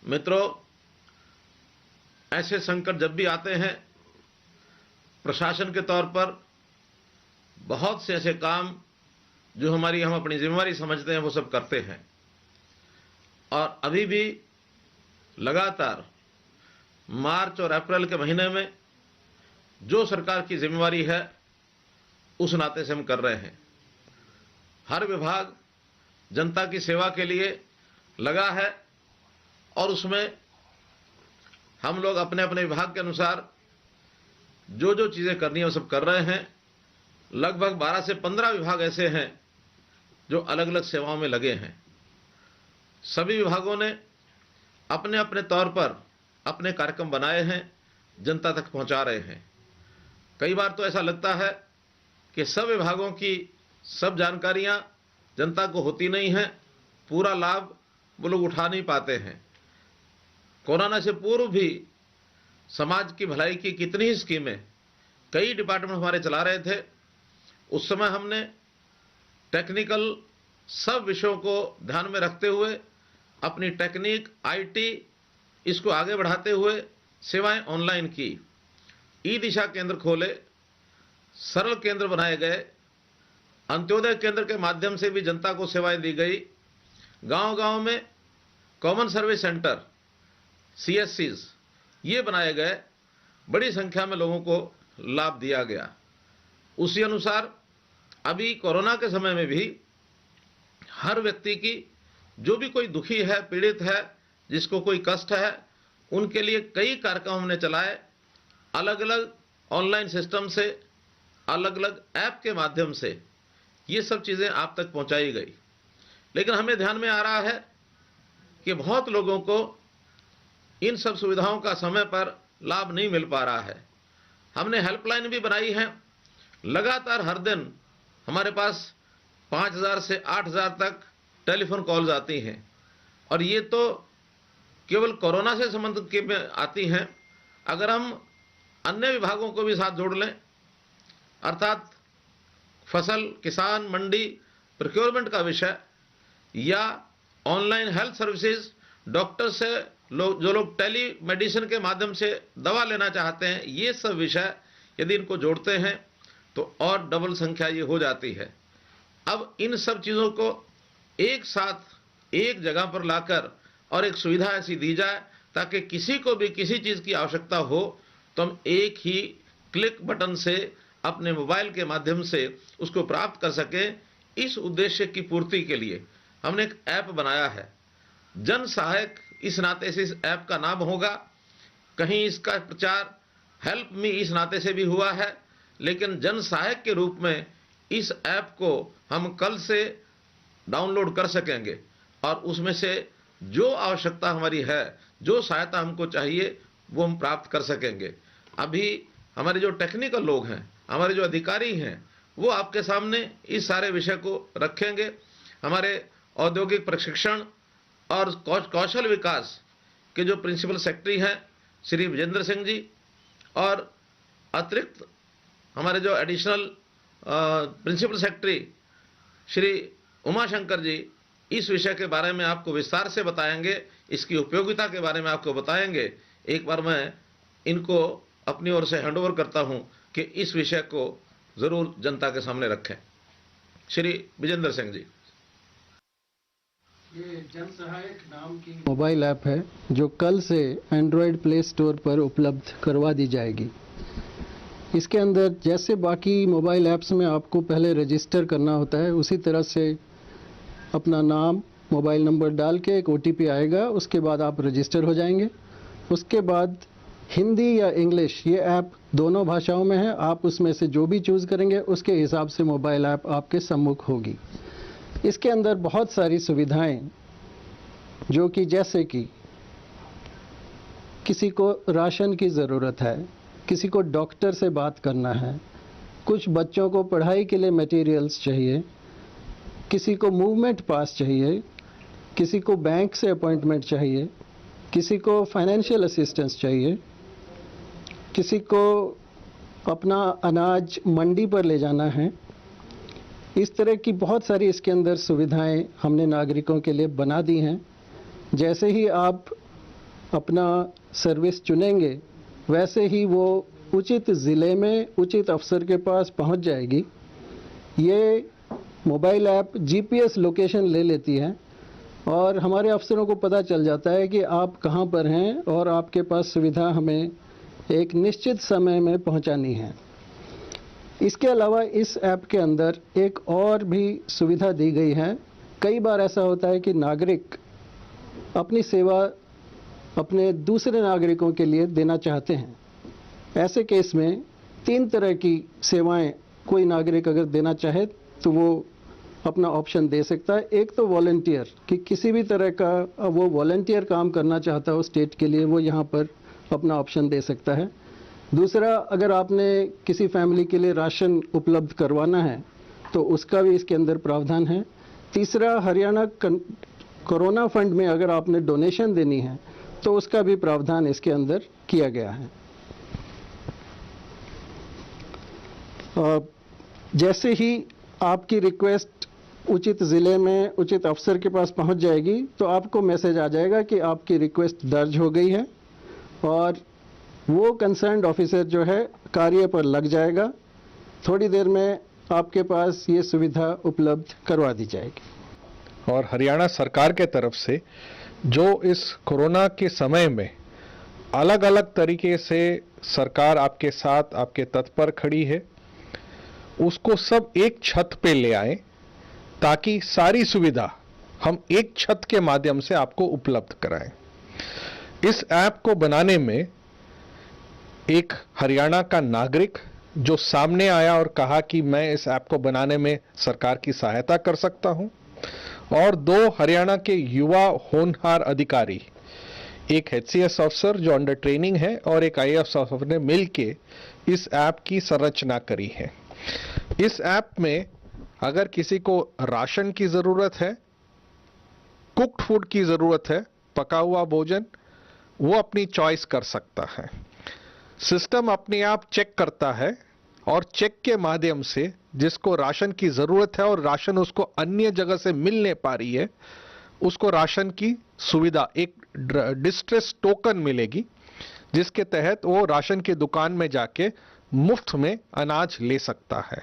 मित्रों, ऐसे संकट जब भी आते हैं, प्रशासन के तौर पर बहुत से ऐसे काम जो हम अपनी जिम्मेवारी समझते हैं वो सब करते हैं। और अभी भी लगातार मार्च और अप्रैल के महीने में जो सरकार की जिम्मेवारी है उस नाते से हम कर रहे हैं। हर विभाग जनता की सेवा के लिए लगा है और उसमें हम लोग अपने अपने विभाग के अनुसार जो जो चीज़ें करनी है वो सब कर रहे हैं। लगभग 12 से 15 विभाग ऐसे हैं जो अलग अलग सेवाओं में लगे हैं। सभी विभागों ने अपने अपने तौर पर अपने कार्यक्रम बनाए हैं, जनता तक पहुंचा रहे हैं। कई बार तो ऐसा लगता है कि सब विभागों की सब जानकारियां जनता को होती नहीं हैं, पूरा लाभ वो लोग उठा नहीं पाते हैं। कोरोना से पूर्व भी समाज की भलाई की कितनी ही स्कीमें कई डिपार्टमेंट हमारे चला रहे थे। उस समय हमने टेक्निकल सब विषयों को ध्यान में रखते हुए अपनी टेक्निक, आईटी इसको आगे बढ़ाते हुए सेवाएं ऑनलाइन की। ई दिशा केंद्र खोले, सरल केंद्र बनाए गए, अंत्योदय केंद्र के माध्यम से भी जनता को सेवाएं दी गई। गांव-गांव में कॉमन सर्विस सेंटर CSCs ये बनाए गए, बड़ी संख्या में लोगों को लाभ दिया गया। उसी अनुसार अभी कोरोना के समय में भी हर व्यक्ति की, जो भी कोई दुखी है, पीड़ित है, जिसको कोई कष्ट है, उनके लिए कई कार्यक्रम हमने चलाए। अलग अलग ऑनलाइन सिस्टम से, अलग अलग ऐप के माध्यम से ये सब चीज़ें आप तक पहुंचाई गई। लेकिन हमें ध्यान में आ रहा है कि बहुत लोगों को इन सब सुविधाओं का समय पर लाभ नहीं मिल पा रहा है। हमने हेल्पलाइन भी बनाई है। लगातार हर दिन हमारे पास 5000 से 8000 तक टेलीफोन कॉल्स आती हैं और ये तो केवल कोरोना से संबंधित के में आती हैं। अगर हम अन्य विभागों को भी साथ जोड़ लें, अर्थात फसल, किसान, मंडी, प्रोक्योरमेंट का विषय या ऑनलाइन हेल्थ सर्विसेज, डॉक्टर से जो लोग टेली मेडिसिन के माध्यम से दवा लेना चाहते हैं, ये सब विषय यदि इनको जोड़ते हैं तो और डबल संख्या ये हो जाती है। अब इन सब चीज़ों को एक साथ एक जगह पर लाकर और एक सुविधा ऐसी दी जाए ताकि किसी को भी किसी चीज़ की आवश्यकता हो तो हम एक ही क्लिक बटन से अपने मोबाइल के माध्यम से उसको प्राप्त कर सकें। इस उद्देश्य की पूर्ति के लिए हमने एक ऐप बनाया है, जन सहायक इस नाते से इस ऐप का नाम होगा। कहीं इसका प्रचार हेल्प मी इस नाते से भी हुआ है, लेकिन जन सहायक के रूप में इस ऐप को हम कल से डाउनलोड कर सकेंगे और उसमें से जो आवश्यकता हमारी है, जो सहायता हमको चाहिए, वो हम प्राप्त कर सकेंगे। अभी हमारे जो टेक्निकल लोग हैं, हमारे जो अधिकारी हैं, वो आपके सामने इस सारे विषय को रखेंगे। हमारे औद्योगिक प्रशिक्षण और कौशल विकास के जो प्रिंसिपल सेक्रेटरी हैं श्री विजेंद्र सिंह जी, और अतिरिक्त हमारे जो additional principal secretary Shri Umashankar ji इस विषय के बारे में आपको विस्तार से बताएंगे, इसकी उपयोगिता के बारे में आपको बताएंगे। एक बार मैं इनको अपनी ओर से हैंडओवर करता हूं कि इस विषय को जरूर जनता के सामने रखें। श्री विजेंद्र सिंह जी। ये जन सहायक नाम की मोबाइल ऐप है जो कल से एंड्रॉयड प्ले स्टोर पर उपलब्ध करवा दी जाएगी। इसके अंदर जैसे बाकी मोबाइल ऐप्स में आपको पहले रजिस्टर करना होता है, उसी तरह से अपना नाम, मोबाइल नंबर डाल के एक OTP आएगा, उसके बाद आप रजिस्टर हो जाएंगे। उसके बाद हिंदी या इंग्लिश, ये ऐप दोनों भाषाओं में है। आप उसमें से जो भी चूज़ करेंगे उसके हिसाब से मोबाइल ऐप आपके सम्मुख होगी। इसके अंदर बहुत सारी सुविधाएं, जो कि जैसे कि किसी को राशन की ज़रूरत है, किसी को डॉक्टर से बात करना है, कुछ बच्चों को पढ़ाई के लिए मटेरियल्स चाहिए, किसी को मूवमेंट पास चाहिए, किसी को बैंक से अपॉइंटमेंट चाहिए, किसी को फाइनेंशियल असिस्टेंस चाहिए, किसी को अपना अनाज मंडी पर ले जाना है। इस तरह की बहुत सारी इसके अंदर सुविधाएं हमने नागरिकों के लिए बना दी हैं। जैसे ही आप अपना सर्विस चुनेंगे वैसे ही वो उचित ज़िले में उचित अफसर के पास पहुंच जाएगी। ये मोबाइल ऐप जीपीएस लोकेशन ले लेती है और हमारे अफसरों को पता चल जाता है कि आप कहां पर हैं और आपके पास सुविधा हमें एक निश्चित समय में पहुंचानी है। इसके अलावा इस ऐप के अंदर एक और भी सुविधा दी गई है। कई बार ऐसा होता है कि नागरिक अपनी सेवा अपने दूसरे नागरिकों के लिए देना चाहते हैं। ऐसे केस में 3 तरह की सेवाएं कोई नागरिक अगर देना चाहे तो वो अपना ऑप्शन दे सकता है। एक तो वॉलंटियर, कि किसी भी तरह का वो वॉलंटियर काम करना चाहता हो स्टेट के लिए, वो यहाँ पर अपना ऑप्शन दे सकता है। दूसरा, अगर आपने किसी फैमिली के लिए राशन उपलब्ध करवाना है तो उसका भी इसके अंदर प्रावधान है। तीसरा, हरियाणा कोरोना फंड में अगर आपने डोनेशन देनी है तो उसका भी प्रावधान इसके अंदर किया गया है। जैसे ही आपकी रिक्वेस्ट उचित ज़िले में उचित अफसर के पास पहुंच जाएगी तो आपको मैसेज आ जाएगा कि आपकी रिक्वेस्ट दर्ज हो गई है और वो कंसर्न्ड ऑफिसर जो है कार्य पर लग जाएगा। थोड़ी देर में आपके पास ये सुविधा उपलब्ध करवा दी जाएगी। और हरियाणा सरकार के तरफ से जो इस कोरोना के समय में अलग अलग तरीके से सरकार आपके साथ, आपके तत्पर खड़ी है, उसको सब एक छत पे ले आए ताकि सारी सुविधा हम एक छत के माध्यम से आपको उपलब्ध कराएं। इस ऐप को बनाने में एक हरियाणा का नागरिक जो सामने आया और कहा कि मैं इस ऐप को बनाने में सरकार की सहायता कर सकता हूं, और 2 हरियाणा के युवा होनहार अधिकारी, एक एचसीएस अफसर जो अंडर ट्रेनिंग है और एक आईएएस अफसर ने मिलकर इस ऐप की संरचना करी है। इस ऐप में अगर किसी को राशन की जरूरत है, कुक्ड फूड की जरूरत है, पका हुआ भोजन, वो अपनी चॉइस कर सकता है। सिस्टम अपने आप चेक करता है और चेक के माध्यम से जिसको राशन की जरूरत है और राशन उसको अन्य जगह से मिल नहीं पा रही है, उसको राशन की सुविधा, एक डिस्ट्रेस टोकन मिलेगी जिसके तहत वो राशन की दुकान में जाके मुफ्त में अनाज ले सकता है।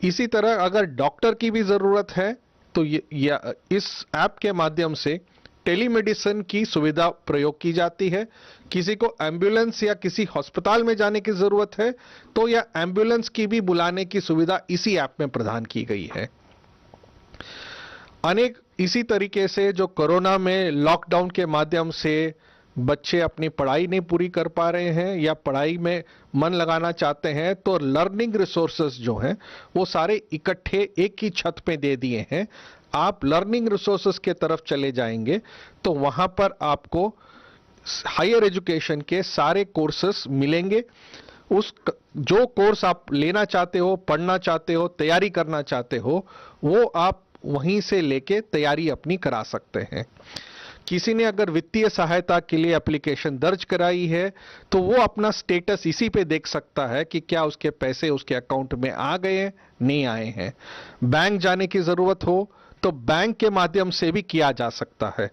इसी तरह अगर डॉक्टर की भी जरूरत है तो इस ऐप के माध्यम से टेलीमेडिसिन की सुविधा प्रयोग की जाती है। किसी को एम्बुलेंस या किसी अस्पताल में जाने की जरूरत है तो यह एम्बुलेंस की भी बुलाने की सुविधा इसी ऐप में प्रदान की गई है। अनेक इसी तरीके से जो कोरोना में लॉकडाउन के माध्यम से बच्चे अपनी पढ़ाई नहीं पूरी कर पा रहे हैं या पढ़ाई में मन लगाना चाहते हैं, तो लर्निंग रिसोर्सेज जो हैं वो सारे इकट्ठे एक ही छत पे दे दिए हैं। आप लर्निंग रिसोर्सेज के तरफ चले जाएंगे तो वहां पर आपको हायर एजुकेशन के सारे कोर्सेस मिलेंगे। जो कोर्स आप लेना चाहते हो, पढ़ना चाहते हो, तैयारी करना चाहते हो, वो आप वहीं से लेके तैयारी अपनी करा सकते हैं। किसी ने अगर वित्तीय सहायता के लिए एप्लीकेशन दर्ज कराई है तो वो अपना स्टेटस इसी पे देख सकता है कि क्या उसके पैसे उसके अकाउंट में आ गए हैं, नहीं आए हैं। बैंक जाने की जरूरत हो तो बैंक के माध्यम से भी किया जा सकता है।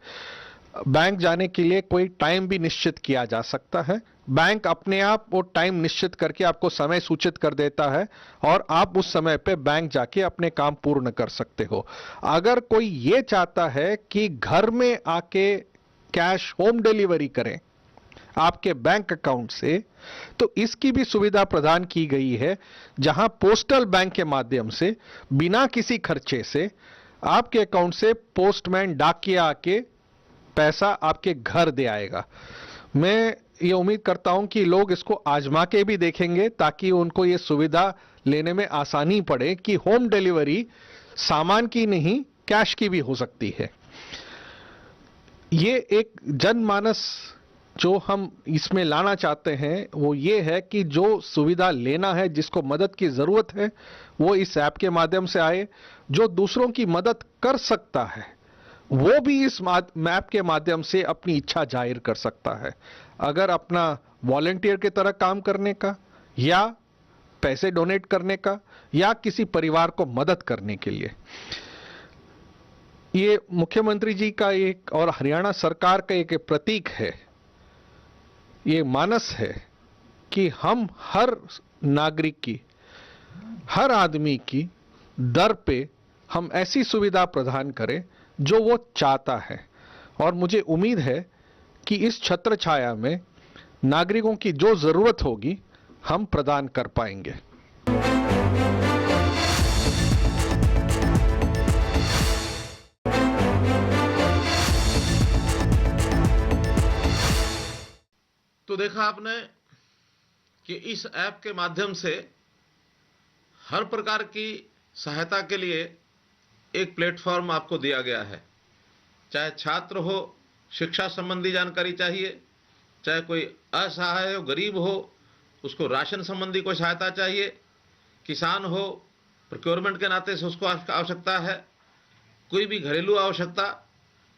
बैंक जाने के लिए कोई टाइम भी निश्चित किया जा सकता है। बैंक अपने आप वो टाइम निश्चित करके आपको समय सूचित कर देता है और आप उस समय पे बैंक जाके अपने काम पूर्ण कर सकते हो। अगर कोई ये चाहता है कि घर में आके कैश होम डिलीवरी करें आपके बैंक अकाउंट से, तो इसकी भी सुविधा प्रदान की गई है, जहां पोस्टल बैंक के माध्यम से बिना किसी खर्चे से आपके अकाउंट से पोस्टमैन डाकिया आके पैसा आपके घर दे आएगा। मैं ये उम्मीद करता हूं कि लोग इसको आजमा के भी देखेंगे ताकि उनको ये सुविधा लेने में आसानी पड़े कि होम डिलीवरी सामान की नहीं, कैश की भी हो सकती है। ये एक जनमानस जो हम इसमें लाना चाहते हैं वो ये है कि जो सुविधा लेना है, जिसको मदद की जरूरत है, वो इस ऐप के माध्यम से आए। जो दूसरों की मदद कर सकता है वो भी इस ऐप के माध्यम से अपनी इच्छा जाहिर कर सकता है। अगर अपना वॉलंटियर की तरह काम करने का, या पैसे डोनेट करने का, या किसी परिवार को मदद करने के लिए। ये मुख्यमंत्री जी का एक और हरियाणा सरकार का एक प्रतीक है ये मानस है कि हम हर नागरिक की, हर आदमी की दर पे हम ऐसी सुविधा प्रदान करें जो वो चाहता है। और मुझे उम्मीद है कि इस छत्र छाया में नागरिकों की जो जरूरत होगी हम प्रदान कर पाएंगे। तो देखा आपने कि इस ऐप के माध्यम से हर प्रकार की सहायता के लिए एक प्लेटफॉर्म आपको दिया गया है। चाहे छात्र हो, शिक्षा संबंधी जानकारी चाहिए, चाहे कोई असहाय हो, गरीब हो, उसको राशन संबंधी कोई सहायता चाहिए, किसान हो, प्रोक्योरमेंट के नाते से उसको आवश्यकता है, कोई भी घरेलू आवश्यकता,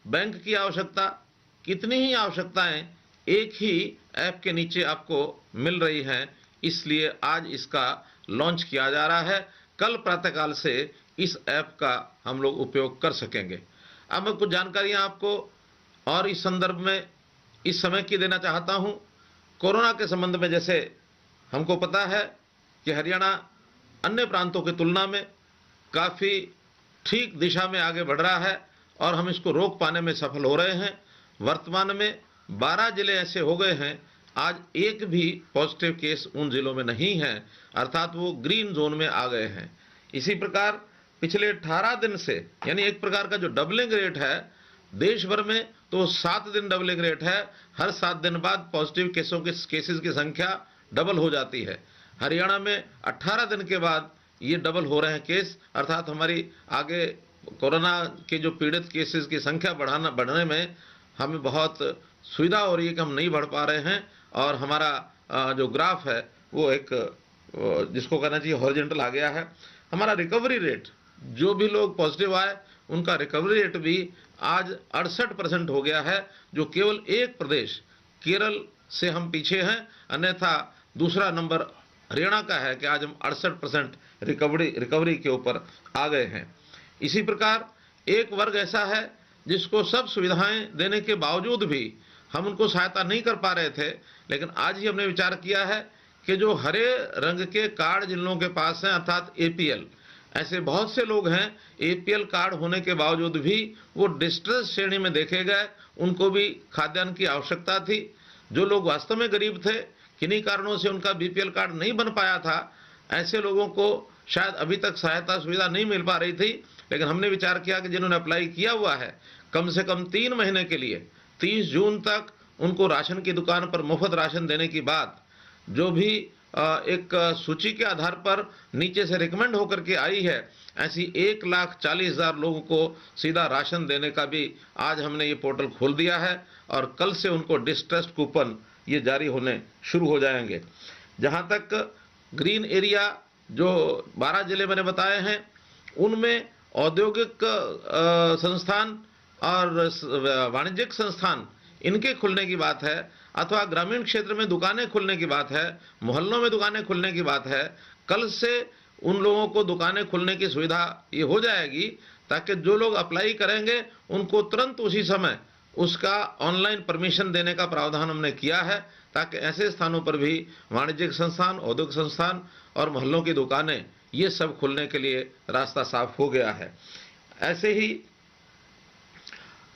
बैंक की आवश्यकता, कितनी ही आवश्यकताएं एक ही ऐप के नीचे आपको मिल रही हैं। इसलिए आज इसका लॉन्च किया जा रहा है। कल प्रातःकाल से इस ऐप का हम लोग उपयोग कर सकेंगे। अब मैं कुछ जानकारियां आपको और इस संदर्भ में इस समय की देना चाहता हूं। कोरोना के संबंध में जैसे हमको पता है कि हरियाणा अन्य प्रांतों की तुलना में काफ़ी ठीक दिशा में आगे बढ़ रहा है और हम इसको रोक पाने में सफल हो रहे हैं। वर्तमान में 12 जिले ऐसे हो गए हैं, आज एक भी पॉजिटिव केस उन जिलों में नहीं है, अर्थात वो ग्रीन जोन में आ गए हैं। इसी प्रकार पिछले 18 दिन से, यानी एक प्रकार का जो डबलिंग रेट है देश भर में, तो 7 दिन डबलिंग रेट है। हर 7 दिन बाद पॉजिटिव केसेस की संख्या डबल हो जाती है। हरियाणा में 18 दिन के बाद ये डबल हो रहे हैं केस, अर्थात हमारी आगे कोरोना के जो पीड़ित केसेस की संख्या बढ़ने में हमें बहुत सुविधा हो रही है कि हम नहीं बढ़ पा रहे हैं। और हमारा जो ग्राफ है वो एक जिसको कहना चाहिए हॉरिजॉन्टल आ गया है। हमारा रिकवरी रेट, जो भी लोग पॉजिटिव आए उनका रिकवरी रेट भी आज 68% हो गया है, जो केवल एक प्रदेश केरल से हम पीछे हैं, अन्यथा दूसरा नंबर हरियाणा का है कि आज हम 68% रिकवरी के ऊपर आ गए हैं। इसी प्रकार एक वर्ग ऐसा है जिसको सब सुविधाएं देने के बावजूद भी हम उनको सहायता नहीं कर पा रहे थे, लेकिन आज ही हमने विचार किया है कि जो हरे रंग के कार्ड जिन लोगों के पास हैं, अर्थात एपीएल, ऐसे बहुत से लोग हैं एपीएल कार्ड होने के बावजूद भी वो डिस्ट्रेस श्रेणी में देखे गए, उनको भी खाद्यान्न की आवश्यकता थी। जो लोग वास्तव में गरीब थे, किन्हीं कारणों से उनका बीपीएल कार्ड नहीं बन पाया था, ऐसे लोगों को शायद अभी तक सहायता सुविधा नहीं मिल पा रही थी। लेकिन हमने विचार किया कि जिन्होंने अप्लाई किया हुआ है, कम से कम 3 महीने के लिए 30 जून तक उनको राशन की दुकान पर मुफ्त राशन देने की बात जो भी एक सूची के आधार पर नीचे से रिकमेंड होकर के आई है, ऐसी 1,40,000 लोगों को सीधा राशन देने का भी आज हमने ये पोर्टल खोल दिया है और कल से उनको डिस्ट्रेस कूपन ये जारी होने शुरू हो जाएंगे। जहाँ तक ग्रीन एरिया जो 12 जिले मैंने बताए हैं, उनमें औद्योगिक संस्थान और वाणिज्यिक संस्थान इनके खुलने की बात है, अथवा ग्रामीण क्षेत्र में दुकानें खुलने की बात है, मोहल्लों में दुकानें खुलने की बात है। कल से उन लोगों को दुकानें खुलने की सुविधा ये हो जाएगी ताकि जो लोग अप्लाई करेंगे उनको तुरंत उसी समय उसका ऑनलाइन परमिशन देने का प्रावधान हमने किया है, ताकि ऐसे स्थानों पर भी वाणिज्यिक संस्थान, औद्योगिक संस्थान और मोहल्लों की दुकानें ये सब खुलने के लिए रास्ता साफ हो गया है। ऐसे ही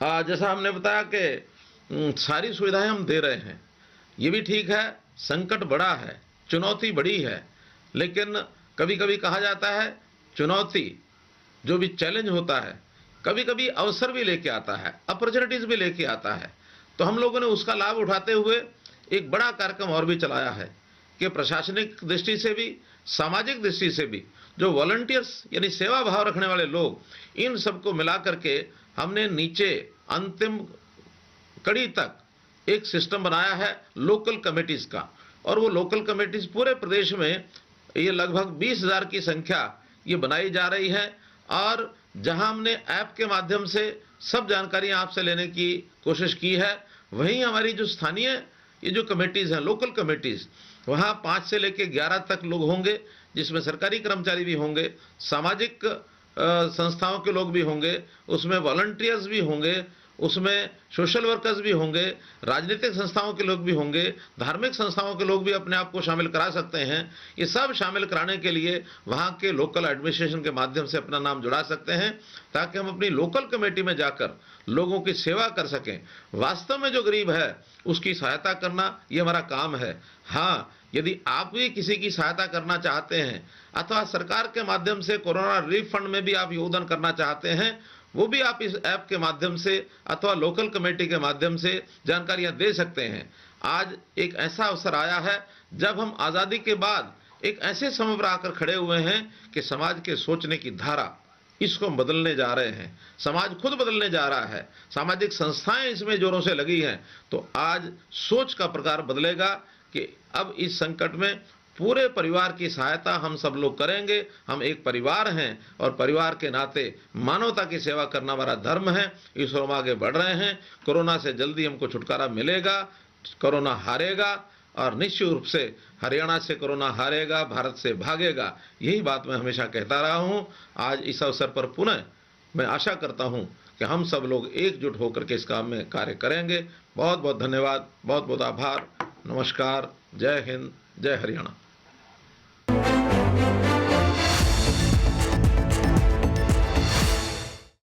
जैसा हमने बताया कि सारी सुविधाएं हम दे रहे हैं, ये भी ठीक है। संकट बड़ा है, चुनौती बड़ी है, लेकिन कभी कभी कहा जाता है चुनौती जो भी चैलेंज होता है कभी कभी अवसर भी लेके आता है, अपॉर्चुनिटीज भी लेके आता है। तो हम लोगों ने उसका लाभ उठाते हुए एक बड़ा कार्यक्रम और भी चलाया है कि प्रशासनिक दृष्टि से भी, सामाजिक दृष्टि से भी जो वॉलंटियर्स यानी सेवा भाव रखने वाले लोग, इन सबको मिला करके हमने नीचे अंतिम कड़ी तक एक सिस्टम बनाया है लोकल कमेटीज का। और वो लोकल कमेटीज पूरे प्रदेश में ये लगभग 20,000 की संख्या ये बनाई जा रही है। और जहां हमने ऐप के माध्यम से सब जानकारियां आपसे लेने की कोशिश की है, वहीं हमारी जो स्थानीय ये जो कमेटीज हैं, लोकल कमेटीज, वहाँ 5 से लेकर 11 तक लोग होंगे, जिसमें सरकारी कर्मचारी भी होंगे, सामाजिक संस्थाओं के लोग भी होंगे, उसमें वॉलंटियर्स भी होंगे, उसमें सोशल वर्कर्स भी होंगे, राजनीतिक संस्थाओं के लोग भी होंगे, धार्मिक संस्थाओं के लोग भी अपने आप को शामिल करा सकते हैं। ये सब शामिल कराने के लिए वहाँ के लोकल एडमिनिस्ट्रेशन के माध्यम से अपना नाम जुड़ा सकते हैं, ताकि हम अपनी लोकल कमेटी में जाकर लोगों की सेवा कर सकें। वास्तव में जो गरीब है उसकी सहायता करना ये हमारा काम है। हाँ, यदि आप भी किसी की सहायता करना चाहते हैं अथवा सरकार के माध्यम से कोरोना रिलीफ फंड में भी आप योगदान करना चाहते हैं, वो भी आप इस ऐप के माध्यम से अथवा लोकल कमेटी के माध्यम से जानकारियां दे सकते हैं। आज एक ऐसा अवसर आया है जब हम आज़ादी के बाद एक ऐसे समय पर आकर खड़े हुए हैं कि समाज के सोचने की धारा इसको हम बदलने जा रहे हैं। समाज खुद बदलने जा रहा है, सामाजिक संस्थाएं इसमें जोरों से लगी हैं। तो आज सोच का प्रकार बदलेगा कि अब इस संकट में पूरे परिवार की सहायता हम सब लोग करेंगे। हम एक परिवार हैं और परिवार के नाते मानवता की सेवा करना हमारा धर्म है। इस ओर हम आगे बढ़ रहे हैं। कोरोना से जल्दी हमको छुटकारा मिलेगा, कोरोना हारेगा और निश्चित रूप से हरियाणा से कोरोना हारेगा, भारत से भागेगा। यही बात मैं हमेशा कहता रहा हूं। आज इस अवसर पर पुनः मैं आशा करता हूं कि हम सब लोग एकजुट होकर के इस काम में कार्य करेंगे। बहुत बहुत धन्यवाद, बहुत बहुत आभार, नमस्कार, जय हिंद, जय हरियाणा।